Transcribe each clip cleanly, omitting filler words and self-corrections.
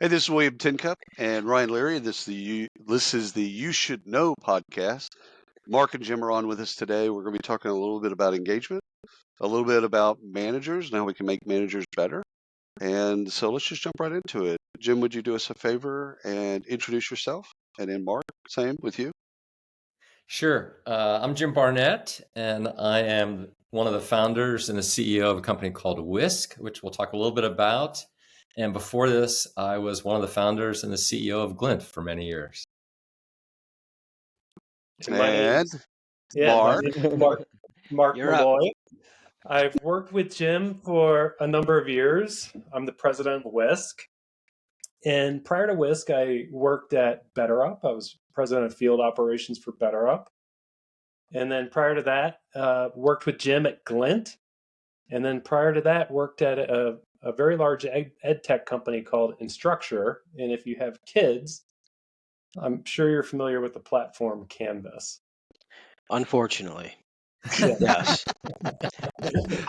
Hey, this is William Tincup and Ryan Leary. This is the You Should Know podcast. Mark and Jim are on with us today. We're going to be talking a little bit about engagement, a little bit about managers and how we can make managers better. And so let's just jump right into it. Jim, would you do us a favor and introduce yourself? And then Mark, same with you. Sure. I'm Jim Barnett, and I am one of the founders and the CEO of a company called Wisq, which we'll talk a little bit about. And before this, I was one of the founders and the CEO of Glint for many years. And My name's Mark. Marc You're up. Maloy. I've worked with Jim for a number of years. I'm the president of Wisq. And prior to Wisq, I worked at BetterUp. I was president of field operations for BetterUp. And then prior to that, worked with Jim at Glint. And then prior to that, worked at a very large ed tech company called Instructure. And if you have kids, I'm sure you're familiar with the platform Canvas. Unfortunately. Yeah. Yes.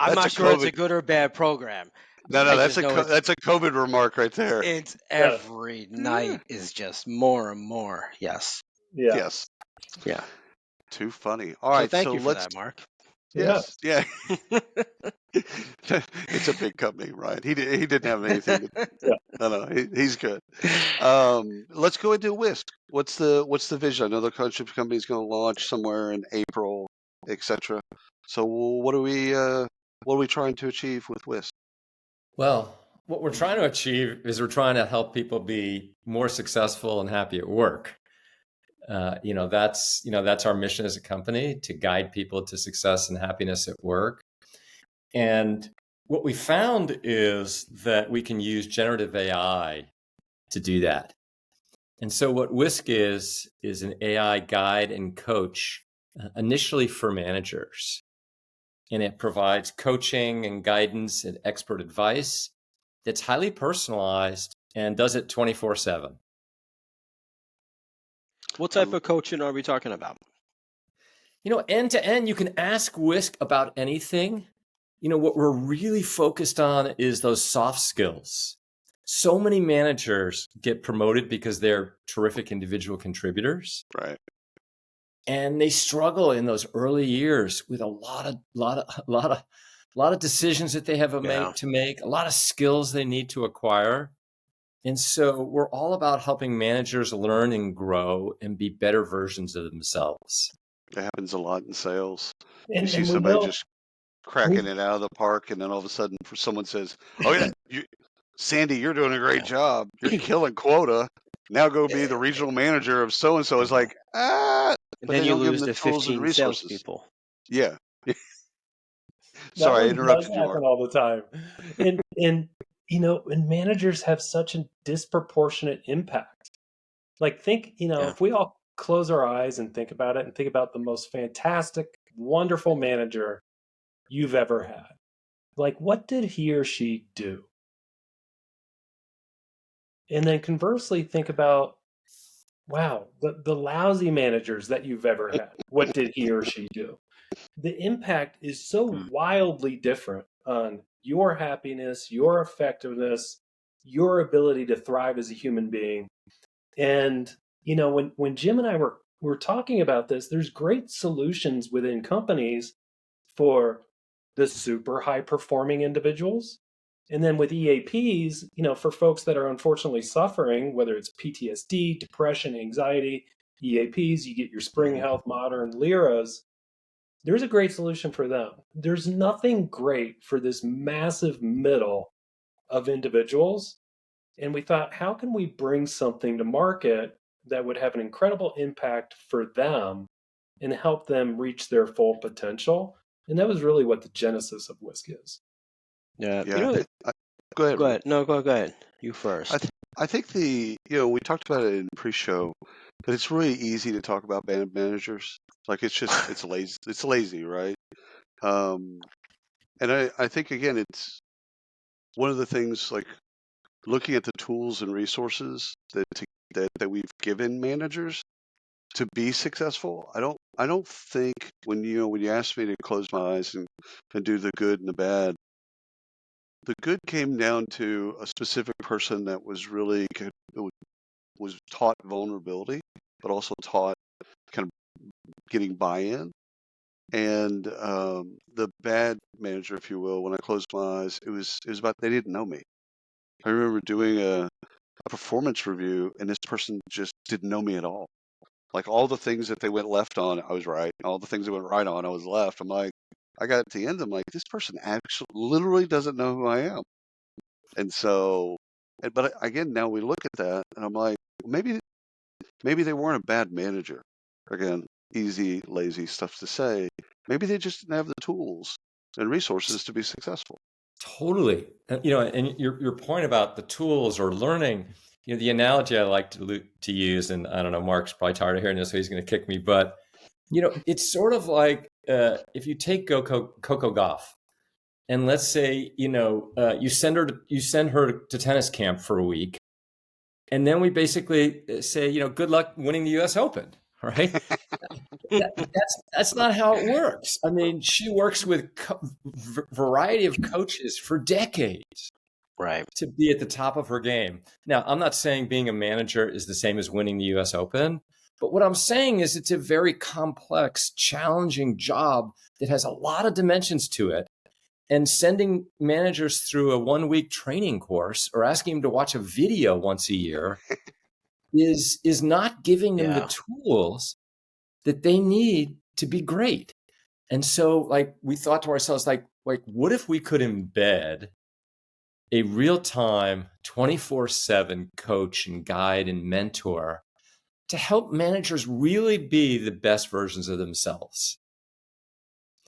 I'm not sure it's a good or bad program. No, that's a COVID remark right there. It's every night is just more and more. Yes. Yeah. Yes. Yeah. Too funny. All right. Thank you for that, Mark. Yes. Yeah. It's a big company, right? He didn't have anything. No, he's good. Let's go into Wisq. What's the vision? I know the company is going to launch somewhere in April, etc. So what are we trying to achieve with Wisq? Well, what we're trying to achieve is we're trying to help people be more successful and happy at work. That's our mission as a company, to guide people to success and happiness at work. And what we found is that we can use generative AI to do that. And so what Wisq is an AI guide and coach, initially for managers. And it provides coaching and guidance and expert advice that's highly personalized and does it 24/7. What type of coaching are we talking about? End to end, you can ask Wisq about anything. What we're really focused on is those soft skills. So many managers get promoted because they're terrific individual contributors. Right. And they struggle in those early years with a lot of decisions that they have to make, a lot of skills they need to acquire. And so we're all about helping managers learn and grow and be better versions of themselves. It happens a lot in sales. You And see somebody just cracking it out of the park, and then all of a sudden someone says, "Oh yeah, Sandy, you're doing a great job. You're killing quota. Now go be the regional manager of so and so." It's like, and then you lose the tools 15 salespeople. Yeah. Sorry, I interrupted you, Mark. all the time. And managers have such a disproportionate impact. Like, think, if we all close our eyes and think about it and think about the most fantastic, wonderful manager you've ever had. Like, what did he or she do? And then conversely, think about, wow, the lousy managers that you've ever had. What did he or she do? The impact is so wildly different on your happiness, your effectiveness, your ability to thrive as a human being. And, when Jim and I were talking about this, there's great solutions within companies for the super high performing individuals. And then with EAPs, for folks that are unfortunately suffering, whether it's PTSD, depression, anxiety, EAPs, you get your Spring Health, Modern, Lyras. There's a great solution for them. There's nothing great for this massive middle of individuals. And we thought, how can we bring something to market that would have an incredible impact for them and help them reach their full potential? And that was really what the genesis of Wisq is. Yeah. Go ahead. Go ahead. No, go ahead. You first. I think we talked about it in pre-show, but it's really easy to talk about band managers. Like, it's lazy. It's lazy, right? And I think, again, it's one of the things, like, looking at the tools and resources that we've given managers to be successful. I don't think when you ask me to close my eyes and do the good and the bad, the good came down to a specific person that was really was taught vulnerability, but also taught kind of getting buy-in. And the bad manager, if you will, when I closed my eyes, it was about they didn't know me. I remember doing a performance review, and this person just didn't know me at all. Like all the things that they went left on, I was right. All the things they went right on, I was left. I'm like, I got to the end, I'm like, this person actually literally doesn't know who I am. And so, but again, now we look at that, and I'm like, maybe they weren't a bad manager. Again, easy, lazy stuff to say. Maybe they just didn't have the tools and resources to be successful. Totally. And your point about the tools or learning, the analogy I like to use, and I don't know, Mark's probably tired of hearing this, so he's going to kick me, but it's sort of like if you take Coco Gauff, and let's say you send her to tennis camp for a week, and then we basically say good luck winning the U.S. Open, right? That's not how it works. I mean, she works with variety of coaches for decades, Right. to be at the top of her game. Now, I'm not saying being a manager is the same as winning the U.S. Open, but what I'm saying is it's a very complex, challenging job that has a lot of dimensions to it. And sending managers through a 1-week training course or asking them to watch a video once a year is not giving them the tools that they need to be great. And so we thought to ourselves, what if we could embed a real-time 24/7 coach and guide and mentor to help managers really be the best versions of themselves?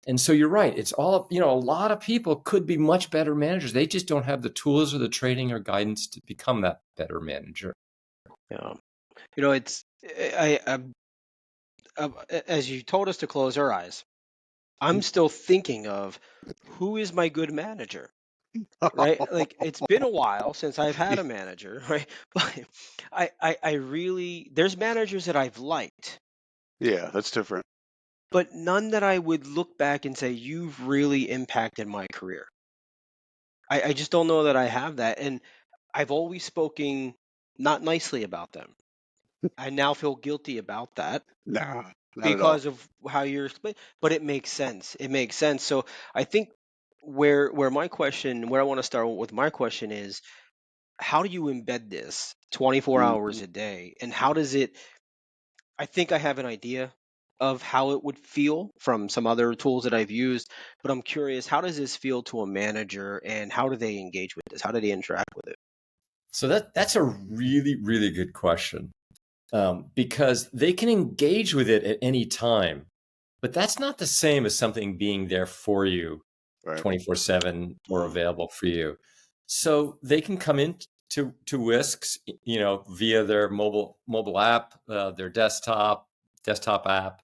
And so you're right. It's all, a lot of people could be much better managers. They just don't have the tools or the training or guidance to become that better manager. Yeah. It's as you told us to close our eyes, I'm still thinking of who is my good manager, right? Like it's been a while since I've had a manager, right? But I really, there's managers that I've liked, Yeah, that's different. but none that I would look back and say, you've really impacted my career. I just don't know that I have that. And I've always spoken not nicely about them. I now feel guilty about that Nah, not at all. because of how you're explaining, but it makes sense. It makes sense. So I think where I want to start with my question is, how do you embed this 24 hours a day, and how does it, I think I have an idea of how it would feel from some other tools that I've used, but I'm curious, how does this feel to a manager, and how do they engage with this? How do they interact with it? So that's a really, really good question, because they can engage with it at any time, but that's not the same as something being there for you 24/7 or available for you. So they can come in to Wisq, via their mobile app, their desktop app,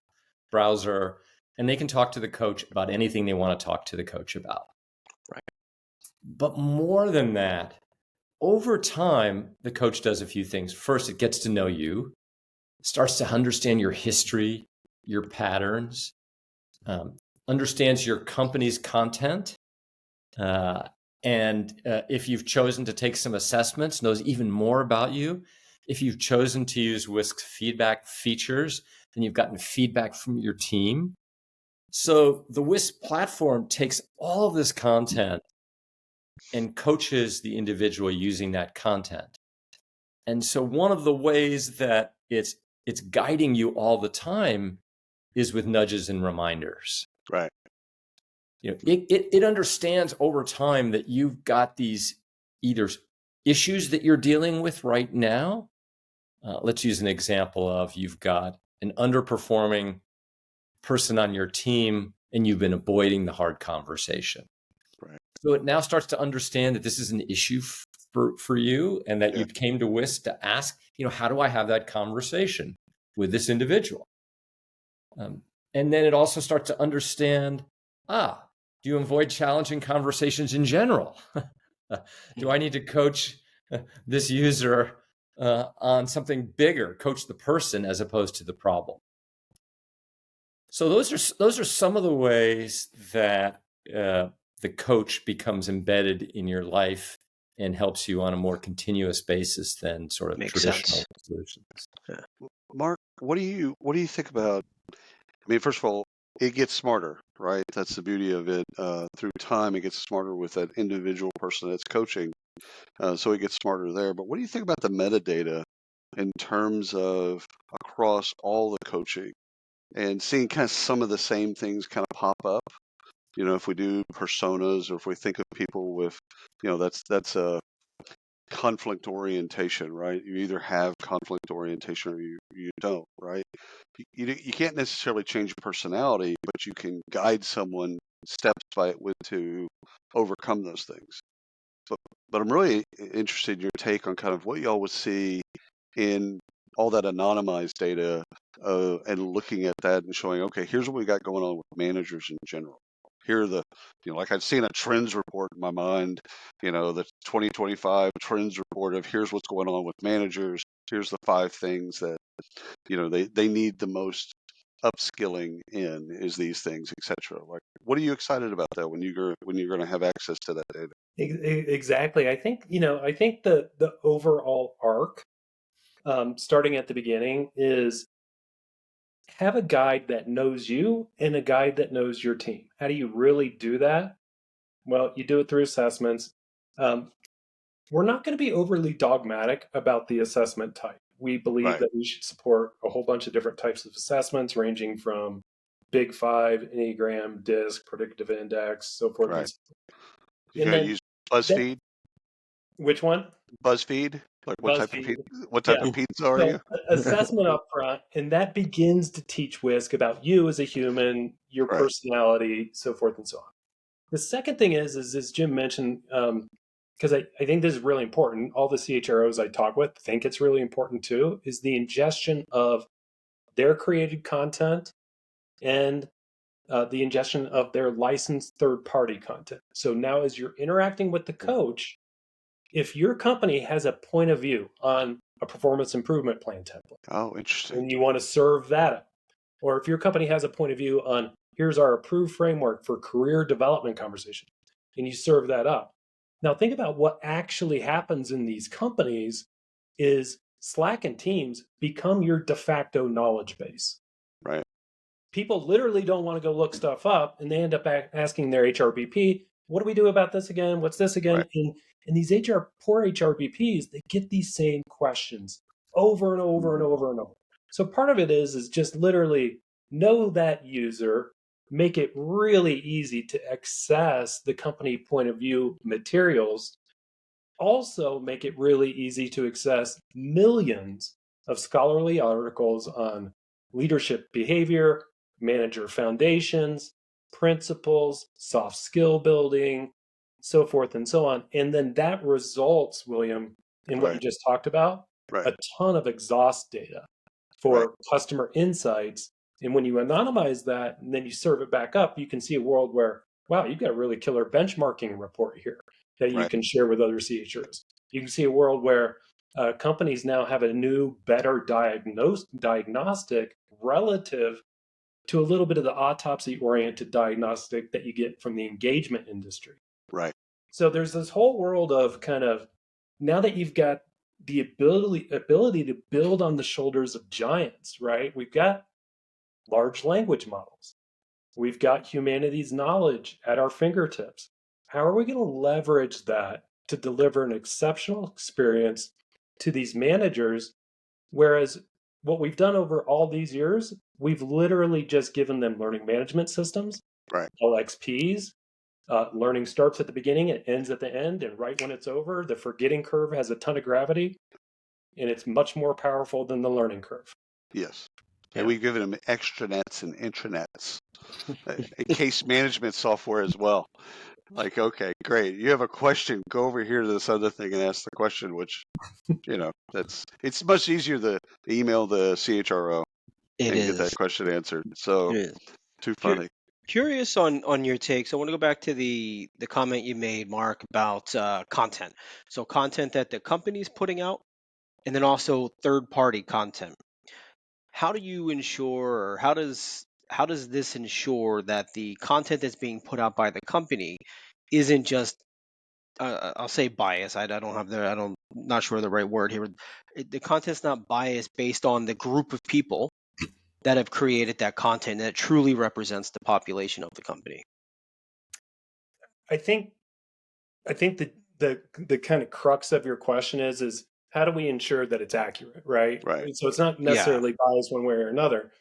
browser, and they can talk to the coach about anything they want to talk to the coach about. Right. But more than that, over time, the coach does a few things. First, it gets to know you, starts to understand your history, your patterns, understands your company's content, and if you've chosen to take some assessments, knows even more about you. If you've chosen to use Wisq feedback features, then you've gotten feedback from your team. So the Wisq platform takes all of this content and coaches the individual using that content. And so one of the ways that it's guiding you all the time is with nudges and reminders. Right. It understands over time that you've got these either issues that you're dealing with right now. Let's use an example of, you've got an underperforming person on your team and you've been avoiding the hard conversation. Right. So it now starts to understand that this is an issue for you, and that you came to Wisq to ask, how do I have that conversation with this individual? And then it also starts to understand, do you avoid challenging conversations in general? Do I need to coach this user on something bigger, coach the person as opposed to the problem? So those are some of the ways that the coach becomes embedded in your life and helps you on a more continuous basis than sort of Makes traditional sense. solutions. Mark, what do you think about? I mean, first of all, it gets smarter, right? That's the beauty of it. Through time, it gets smarter with that individual person that's coaching. So it gets smarter there. But what do you think about the metadata in terms of across all the coaching and seeing kind of some of the same things kind of pop up? You know, if we do personas or if we think of people with, that's a conflict orientation, right? You either have conflict orientation or you don't, right? You can't necessarily change your personality, but you can guide someone steps by with to overcome those things. But I'm really interested in your take on kind of what y'all would see in all that anonymized data and looking at that and showing, okay, here's what we got going on with managers in general. Here are the, like I've seen a trends report in my mind, the 2025 trends report of here's what's going on with managers. Here's the 5 things that, they need the most upskilling in is these things, etc. Like, what are you excited about that when you're going to have access to that data? Exactly. I think the overall arc, starting at the beginning, is have a guide that knows you and a guide that knows your team. How do you really do that? Well, you do it through assessments. We're not going to be overly dogmatic about the assessment type. We believe Right. that we should support a whole bunch of different types of assessments, ranging from Big 5, Enneagram, DISC, Predictive Index, so forth and Right. so forth. You And gonna then use BuzzFeed? which one? BuzzFeed? Like BuzzFeed. what type Yeah. of pizza are So you? assessment up front, and that begins to teach Wisq about you as a human, your Right. personality, so forth and so on. The second thing is as Jim mentioned, because I think this is really important. All the CHROs I talk with think it's really important too, is the ingestion of their created content and the ingestion of their licensed third-party content. So now as you're interacting with the coach, if your company has a point of view on a performance improvement plan template, Oh, interesting. and you want to serve that up, or if your company has a point of view on here's our approved framework for career development conversation, and you serve that up. Now think about what actually happens in these companies is Slack and Teams become your de facto knowledge base. Right. People literally don't want to go look stuff up, and they end up asking their HRBP, what do we do about this again? What's this again? Right. And these poor HRBPs, they get these same questions over and over and over and over. So part of it is just literally know that user, make it really easy to access the company point of view materials. Also make it really easy to access millions of scholarly articles on leadership behavior, manager foundations, principles, soft skill building, so forth and so on. And then that results, William, in what you Right. just talked about, Right. a ton of exhaust data for Right. customer insights. And when you anonymize that and then you serve it back up, you can see a world where, wow, you've got a really killer benchmarking report here that you Right. can share with other CHROs. You can see a world where companies now have a new, better diagnostic relative to a little bit of the autopsy-oriented diagnostic that you get from the engagement industry. Right. So there's this whole world of kind of, now that you've got the ability to build on the shoulders of giants, right? We've got large language models. We've got humanities knowledge at our fingertips. How are we going to leverage that to deliver an exceptional experience to these managers? Whereas what we've done over all these years, we've literally just given them learning management systems, Right. LXPs. Learning starts at the beginning, it ends at the end, and right when it's over, the forgetting curve has a ton of gravity, and it's much more powerful than the learning curve. Yes. Yeah. And we've given them extranets and intranets, case management software as well. Like, okay, great. You have a question, go over here to this other thing and ask the question, which, it's much easier to email the CHRO It and get that is. question answered. So, It is. too funny. Curious on your takes. I want to go back to the comment you made, Mark, about content. So content that the company's putting out, and then also third-party content. How do you ensure, or how does this ensure that the content that's being put out by the company isn't just I'll say bias. I don't have the I don't not sure the right word here. The content's not biased based on the group of people that have created that content that truly represents the population of the company. I think the kind of crux of your question is how do we ensure that it's accurate, right? Right. So it's not Yeah. necessarily biased one way or another.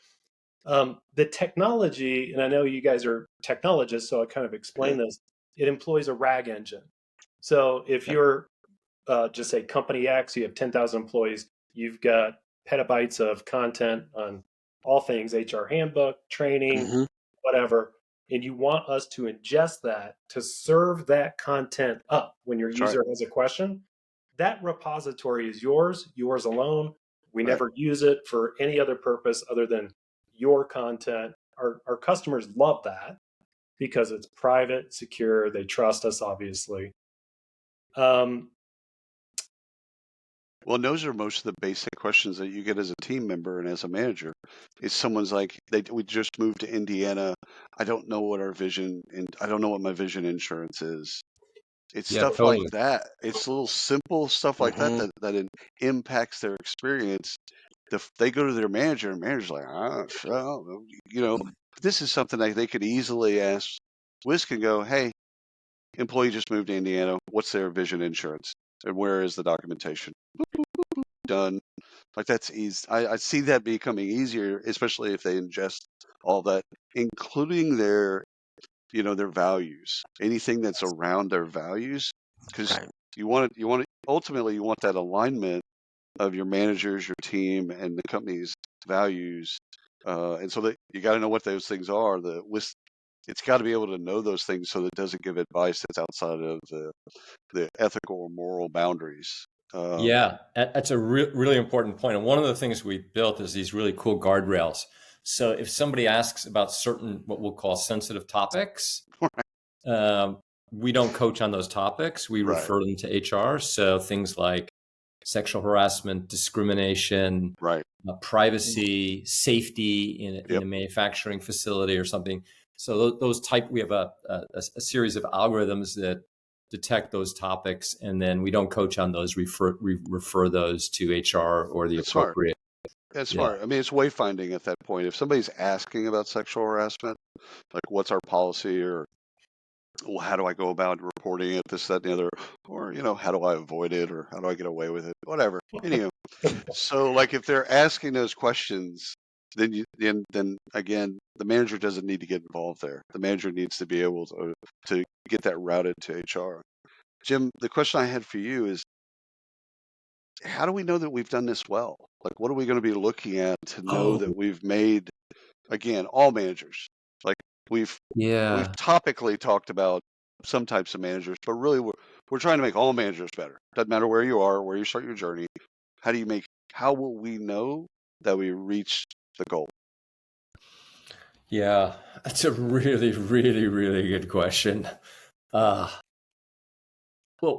The technology, and I know you guys are technologists, so I'll kind of explain this. It employs a RAG engine. So if you're just say company X, you have 10,000 employees, you've got petabytes of content on all things HR handbook, training, Hmm. whatever, and you want us to ingest that to serve that content up when your That's right. user has a question. That repository is yours alone. We Right. never use it for any other purpose other than your content. Our customers love that because it's private, secure. They trust us, obviously. Well, those are most of the basic questions that you get as a team member and as a manager. Is someone's like, we just moved to Indiana. I don't know what our vision and I don't know what my vision insurance is. It's Yeah, stuff like totally. that. It's little simple stuff like that Hmm. that impacts their experience. They go to their manager and manager's like, sure, this is something that they could easily ask Wisq and go, hey, employee just moved to Indiana. What's their vision insurance? And where is the documentation? Done. Like that's easy. I see that becoming easier, especially if they ingest all that, including their values, anything that's around their values, because Right. ultimately you want that alignment of your managers, your team, and the company's values, and so that you got to know what those things are. It's got to be able to know those things so that it doesn't give advice that's outside of the ethical or moral boundaries. Yeah, that's a really important point. And one of the things we built is these really cool guardrails. So if somebody asks about certain, what we'll call sensitive topics, um, we don't coach on those topics. We Right. refer them to HR. So things like sexual harassment, discrimination, Right. privacy, safety in a manufacturing facility or something. So those we have a series of algorithms that detect those topics, and then we don't coach on those. We refer those to HR or the That's smart. appropriate. That's Yeah. smart. I mean, it's wayfinding at that point. If somebody's asking about sexual harassment, like what's our policy, or well, how do I go about reporting it, this, that, and the other, or how do I avoid it, or how do I get away with it, whatever. Anyway, so like if they're asking those questions, then again, the manager doesn't need to get involved there. The manager needs to be able to get that routed to HR. Jim, the question I had for you is, how do we know that we've done this well? Like, what are we going to be looking at to know that we've made, again, all managers? Like we've topically talked about some types of managers, but really we're trying to make all managers better. Doesn't matter where you are, where you start your journey. How will we know that we reached the goal? Yeah, that's a really, really, really good question. Well,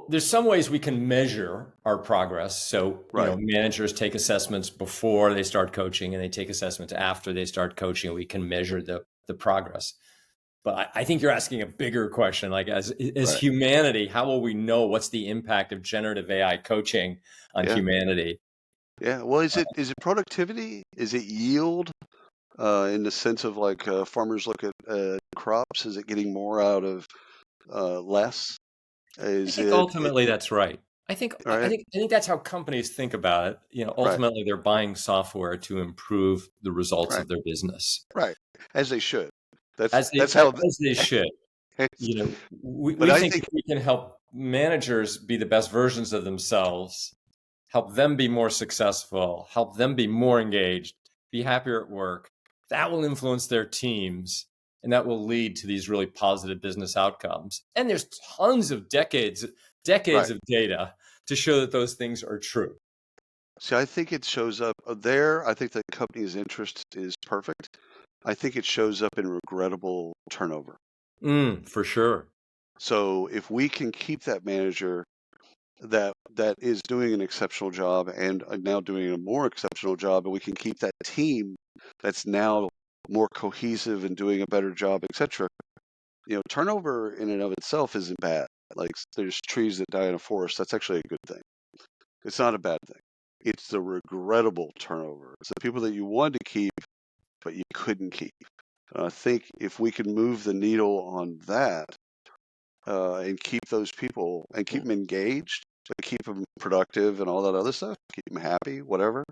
there's some ways we can measure our progress. So, Right. Managers take assessments before they start coaching, and they take assessments after they start coaching, and we can measure the progress. But I think you're asking a bigger question, like as Right. humanity, how will we know what's the impact of generative AI coaching on humanity? Yeah. Well, is it productivity? Is it yield? In the sense of like farmers look at crops, is it getting more out of less? I think ultimately that's right. I think that's how companies think about it. Ultimately they're buying software to improve the results of their business. Right, as they should. As they should. We I think think if we can help managers be the best versions of themselves, help them be more successful, help them be more engaged, be happier at work, that will influence their teams, and that will lead to these really positive business outcomes. And there's tons of decades of data to show that those things are true. See, I think it shows up there. I think the company's interest is perfect. I think it shows up in regrettable turnover. For sure. So if we can keep that manager that is doing an exceptional job and now doing a more exceptional job, and we can keep that team that's now more cohesive and doing a better job, etc., turnover in and of itself isn't bad. Like there's trees that die in a forest. That's actually a good thing. It's not a bad thing. It's the regrettable turnover. It's the people that you wanted to keep, but you couldn't keep. And I think if we can move the needle on that and keep those people and keep them engaged, but keep them productive and all that other stuff, keep them happy, whatever,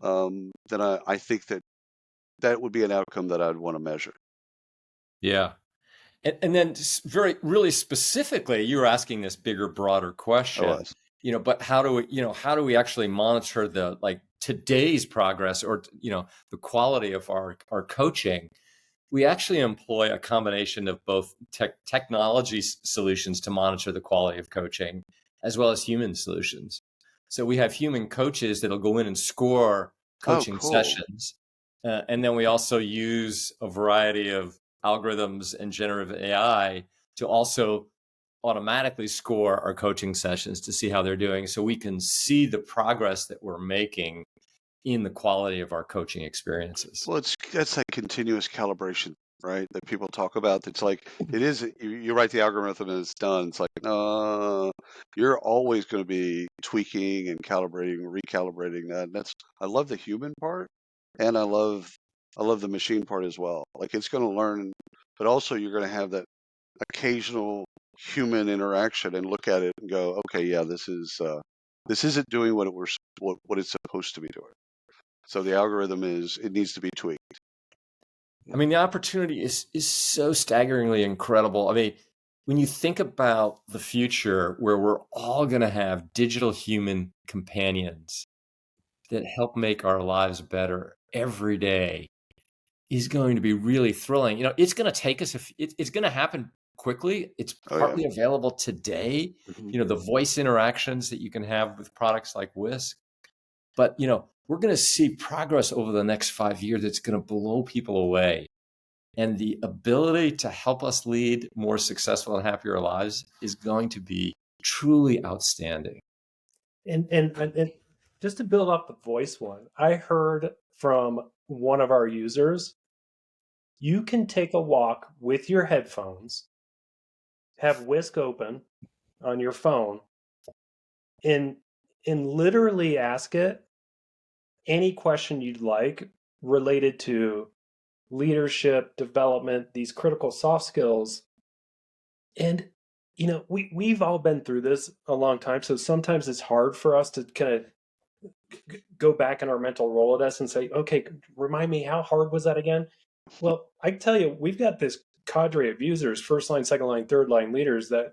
then I think that would be an outcome that I'd want to measure. Yeah. And then really specifically, you were asking this bigger, broader question, but how do we actually monitor today's progress or, the quality of our coaching? We actually employ a combination of both technology solutions to monitor the quality of coaching, as well as human solutions. So we have human coaches that'll go in and score coaching sessions. And then we also use a variety of algorithms and generative AI to also automatically score our coaching sessions to see how they're doing, so we can see the progress that we're making in the quality of our coaching experiences. Well, that's like continuous calibration, right? That people talk about. It's like it is. You write the algorithm and it's done. It's like you're always going to be tweaking and calibrating, recalibrating that. And I love the human part, and I love the machine part as well. Like it's going to learn, but also you're going to have that occasional human interaction and look at it and go, okay, yeah, this isn't doing what it's supposed to be doing. So the algorithm it needs to be tweaked. I mean, the opportunity is so staggeringly incredible. I mean, when you think about the future where we're all going to have digital human companions that help make our lives better every day, is going to be really thrilling. It's going to take us, it's going to happen quickly. It's partly available today, the voice interactions that you can have with products like Wisq. But, we're going to see progress over the next 5 years that's going to blow people away. And the ability to help us lead more successful and happier lives is going to be truly outstanding. And just to build up the voice one, I heard from one of our users, you can take a walk with your headphones, have Wisq open on your phone, and literally ask it any question you'd like related to leadership, development, these critical soft skills. And, we've all been through this a long time. So sometimes it's hard for us to kind of go back in our mental Rolodex and say, okay, remind me, how hard was that again? Well, I tell you, we've got this cadre of users, first line, second line, third line leaders that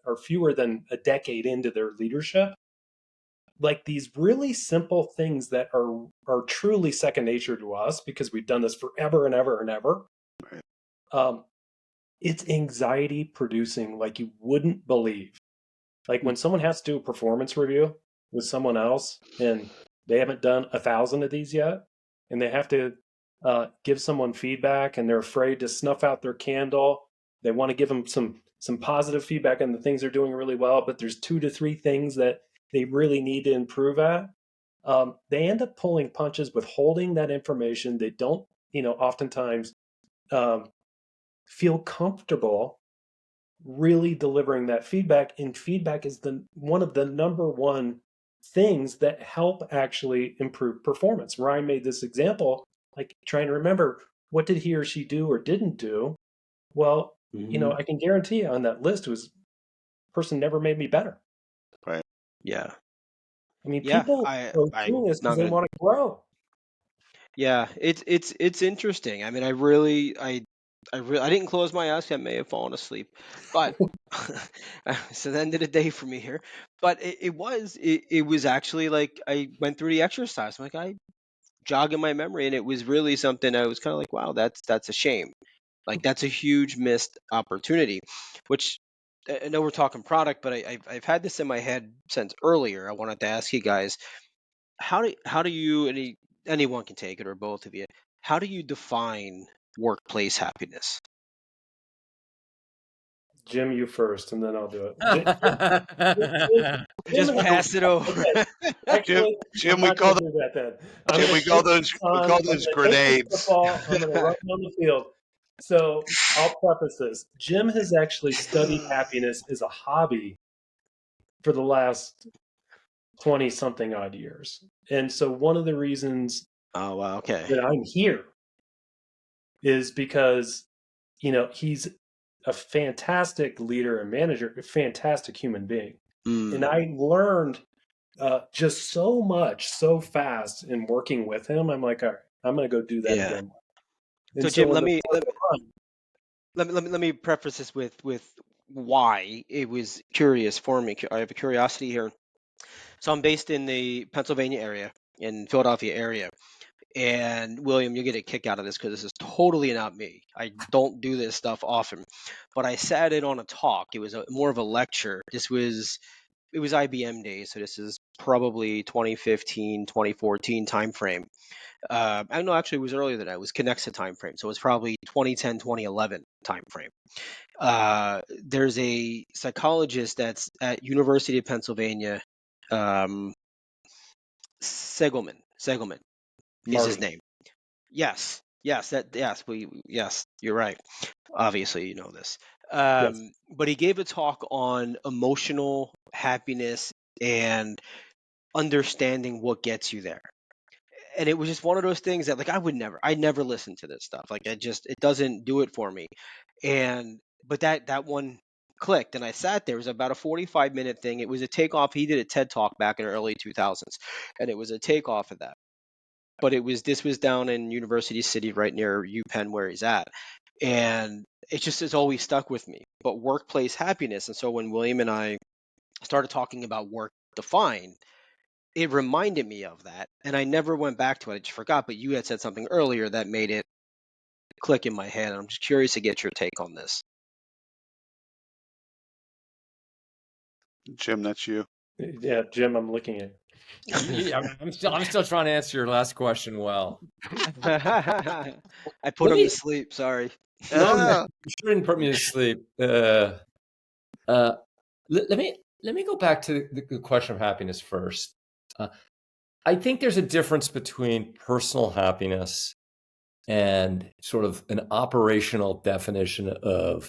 are fewer than a decade into their leadership. Like these really simple things that are truly second nature to us because we've done this forever and ever and ever. It's anxiety producing like you wouldn't believe. Like when someone has to do a performance review with someone else and they haven't done 1,000 of these yet, and they have to give someone feedback and they're afraid to snuff out their candle. They want to give them some positive feedback on the things they're doing really well, but there's 2 to 3 things that they really need to improve at. They end up pulling punches, withholding that information. They don't, oftentimes feel comfortable really delivering that feedback. And feedback is one of the number one things that help actually improve performance. Ryan made this example, like trying to remember what did he or she do or didn't do. Well, I can guarantee you on that list was person never made me better. Right. Yeah. I mean, people are doing this because they want to grow. Yeah, it's interesting. I mean, I didn't close my eyes. I may have fallen asleep, but it's the end of the day for me here. But it was actually like I went through the exercise. I'm like I jogging my memory, and it was really something I was kind of like, wow, that's a shame. Like that's a huge missed opportunity. Which I know we're talking product, but I've had this in my head since earlier. I wanted to ask you guys, how do you, anyone can take it or both of you, how do you define workplace happiness? Jim, you first, and then I'll do it. Just pass it over. Okay. Actually, Jim, we call that then. Jim, we call those grenades. I'm going to run on the field. So I'll preface this. Jim has actually studied happiness as a hobby for the last 20 something odd years. And so one of the reasons Oh wow, okay. that I'm here is because, he's a fantastic leader and manager, a fantastic human being. And I learned just so much so fast in working with him. I'm like, all right, I'm going to go do that Yeah. again. And So so Jim, in let the me course of time, let me preface this with why it was curious for me. I have a curiosity here. So I'm based in the Pennsylvania area, in Philadelphia area. And William, you get a kick out of this because this is totally not me. I don't do this stuff often, but I sat in on a talk. It was more of a lecture. It was IBM days, so this is probably 2015, 2014 timeframe. I know actually it was earlier than that. It was Connexa timeframe, so it was probably 2010, 2011 timeframe. There's a psychologist that's at University of Pennsylvania, um, Segelman is his Marty. name. Yes, yes, you're right. Obviously, you know this. Yes. But he gave a talk on emotional happiness and understanding what gets you there. And it was just one of those things that like I never listen to this stuff. Like it doesn't do it for me. And but that one clicked and I sat there. It was about a 45-minute thing. It was a takeoff. He did a TED talk back in the early 2000s and it was a takeoff of that. But this was down in University City right near UPenn where he's at. And it just has always stuck with me. But workplace happiness. And so when William and I started talking about work defined, it reminded me of that. And I never went back to it. I just forgot. But you had said something earlier that made it click in my head. And I'm just curious to get your take on this. Jim, that's you. Yeah, Jim, I'm looking at. I'm still trying to answer your last question well. I put Let him me- to sleep. Sorry. No, Ah, you sure didn't put me to sleep. Let me go back to the question of happiness first. I think there's a difference between personal happiness and sort of an operational definition of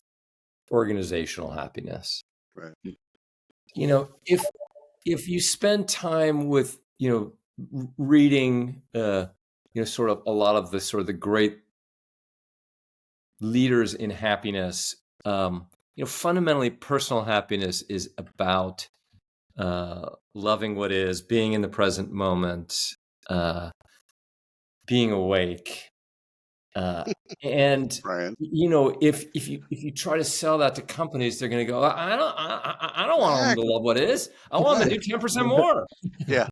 organizational happiness. right. If you spend time with reading sort of a lot of the sort of the great leaders in happiness, fundamentally personal happiness is about loving what is, being in the present moment, being awake, and Brian. if you try to sell that to companies, they're going to go, I don't want them to Exactly. love what is. I want them to do 10% more. Yeah.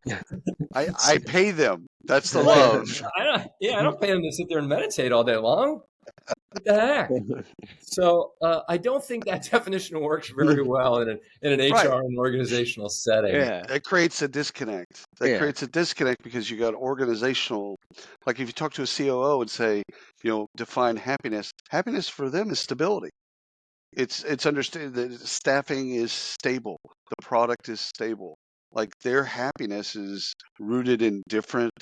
I pay them. That's the Right. love. I don't pay them to sit there and meditate all day long. What the heck? So I don't think that definition works very well in an HR Right. and organizational setting. Yeah. That creates a disconnect. That creates a disconnect because you got organizational, like if you talk to a COO and say, define happiness, happiness for them is stability. It's understood that staffing is stable. The product is stable. Like their happiness is rooted in different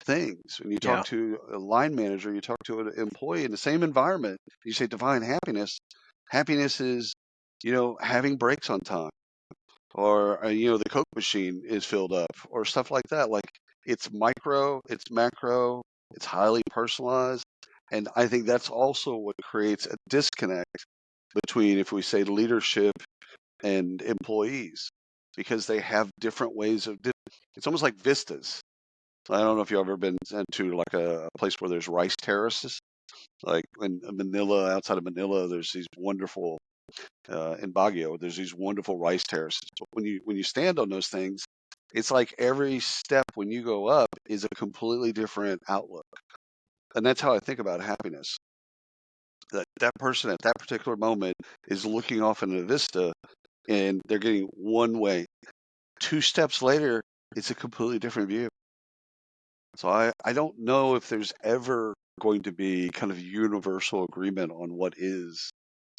things. When you Yeah. talk to a line manager, you talk to an employee in the same environment, you say define happiness. Happiness is, having breaks on time, or the Coke machine is filled up, or stuff like that. Like it's micro, it's macro, it's highly personalized, and I think that's also what creates a disconnect between, if we say, leadership and employees, because they have different ways of. It's almost like vistas. I don't know if you've ever been to like a place where there's rice terraces. Like in Manila, outside of Manila, there's these wonderful in Baguio. There's these wonderful rice terraces. But when you stand on those things, it's like every step when you go up is a completely different outlook, and that's how I think about happiness. That person at that particular moment is looking off into the vista, and they're getting one way. 2 steps later, it's a completely different view. So I don't know if there's ever going to be kind of universal agreement on what is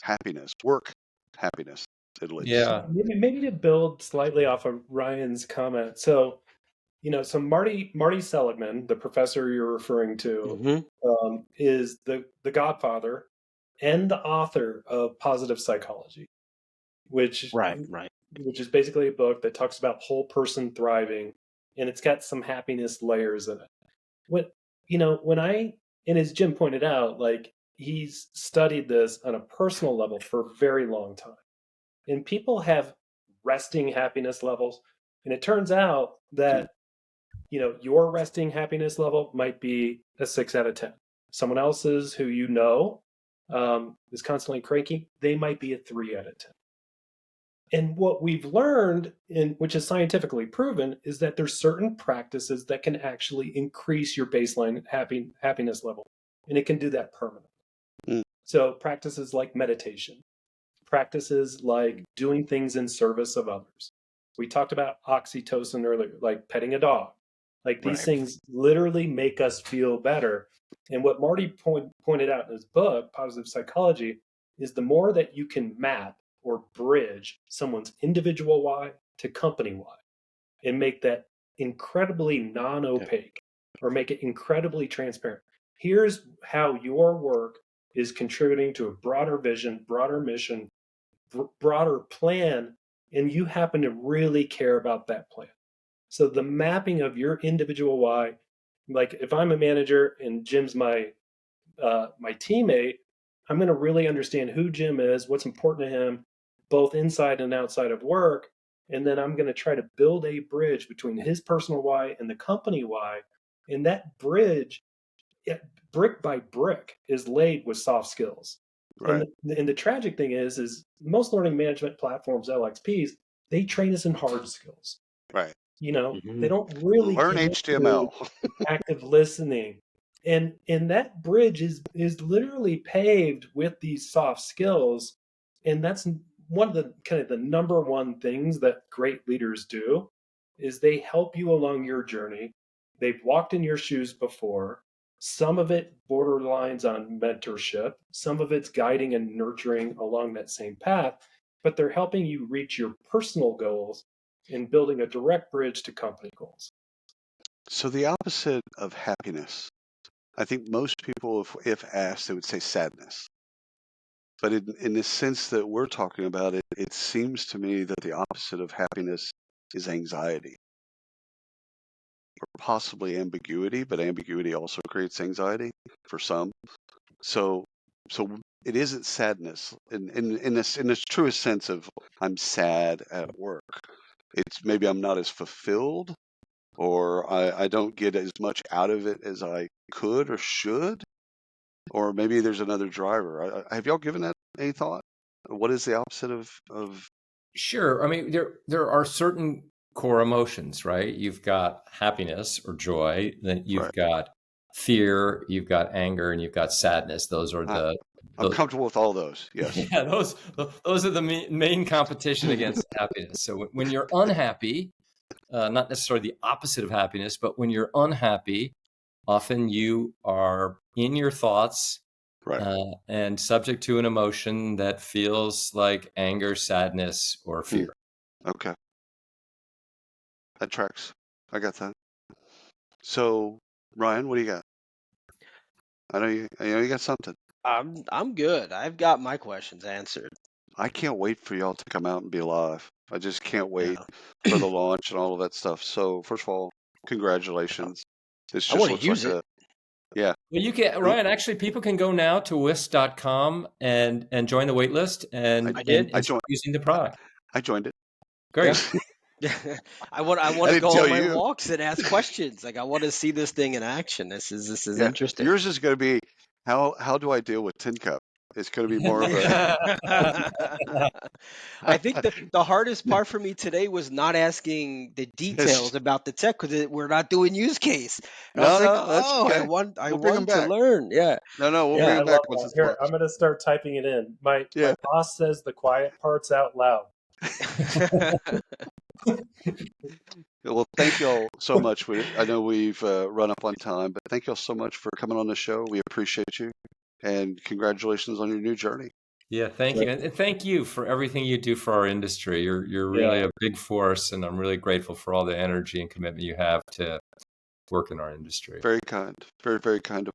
happiness, work happiness, at least. Yeah. Maybe to build slightly off of Ryan's comment. So, so Marty Seligman, the professor you're referring to, Mm-hmm. is the godfather and the author of Positive Psychology, which Right. is basically a book that talks about whole person thriving, and it's got some happiness layers in it. And as Jim pointed out, like, he's studied this on a personal level for a very long time. And people have resting happiness levels. And it turns out that, your resting happiness level might be a 6 out of 10. Someone else's who is constantly cranky, they might be a 3 out of 10. And what we've learned, which is scientifically proven, is that there's certain practices that can actually increase your baseline happiness level. And it can do that permanently. Mm. So practices like meditation, practices like doing things in service of others. We talked about oxytocin earlier, like petting a dog. Like, these things literally make us feel better. And what Marty pointed out in his book, Positive Psychology, is the more that you can map or bridge someone's individual why to company why, and make that incredibly non-opaque, or make it incredibly transparent. Here's how your work is contributing to a broader vision, broader mission, broader plan, and you happen to really care about that plan. So the mapping of your individual why, like, if I'm a manager and Jim's my teammate, I'm going to really understand who Jim is, what's important to him, both inside and outside of work. And then I'm going to try to build a bridge between his personal why and the company why. And that bridge, brick by brick, is laid with soft skills. Right. And the tragic thing is most learning management platforms, LXPs, they train us in hard skills. Right. They don't really learn get HTML. into active listening. And that bridge is literally paved with these soft skills. And that's one of the kind of the number one things that great leaders do, is they help you along your journey. They've walked in your shoes before. Some of it borderlines on mentorship. Some of it's guiding and nurturing along that same path, but they're helping you reach your personal goals and building a direct bridge to company goals. So the opposite of happiness, I think most people, if asked, they would say sadness. But in the sense that we're talking about it, it seems to me that the opposite of happiness is anxiety, or possibly ambiguity, but ambiguity also creates anxiety for some. So it isn't sadness in this truest sense of I'm sad at work. It's maybe I'm not as fulfilled, or I don't get as much out of it as I could or should, or maybe there's another driver. Have y'all given that any thought? What is the opposite of? Sure. I mean, there are certain core emotions, right? You've got happiness or joy, then you've got fear, you've got anger, and you've got sadness. Those are I'm comfortable with all those. Yes. Yeah, those are the main competition against happiness. So when you're unhappy, not necessarily the opposite of happiness, but when you're unhappy, often you are in your thoughts, and subject to an emotion that feels like anger, sadness, or fear. Okay. That tracks. I got that. So, Ryan, what do you got? I know you got something. I'm good. I've got my questions answered. I can't wait for y'all to come out and be live. I just can't wait for the launch and all of that stuff. So, first of all, congratulations. This I just want to looks use like it. Well, you can, Ryan. Actually, people can go now to Wisq.com and join the waitlist and start using the product. I joined it. Great. I want to go on my walks and ask questions. Like, I want to see this thing in action. This is interesting. Yours is going to be how do I deal with Tin Cup? It's going to be more of a. I think the hardest part for me today was not asking the details about the tech, because we're not doing use case. And I was like, that's okay. I want to learn. Yeah. No, we'll bring it back once it's Here, I'm going to start typing it in. My boss says the quiet parts out loud. Well, thank y'all so much. I know we've run up on time, but thank y'all so much for coming on the show. We appreciate you, and congratulations on your new journey. Yeah, thank you, and thank you for everything you do for our industry. You're really a big force, and I'm really grateful for all the energy and commitment you have to work in our industry. Very kind, very, very kind of.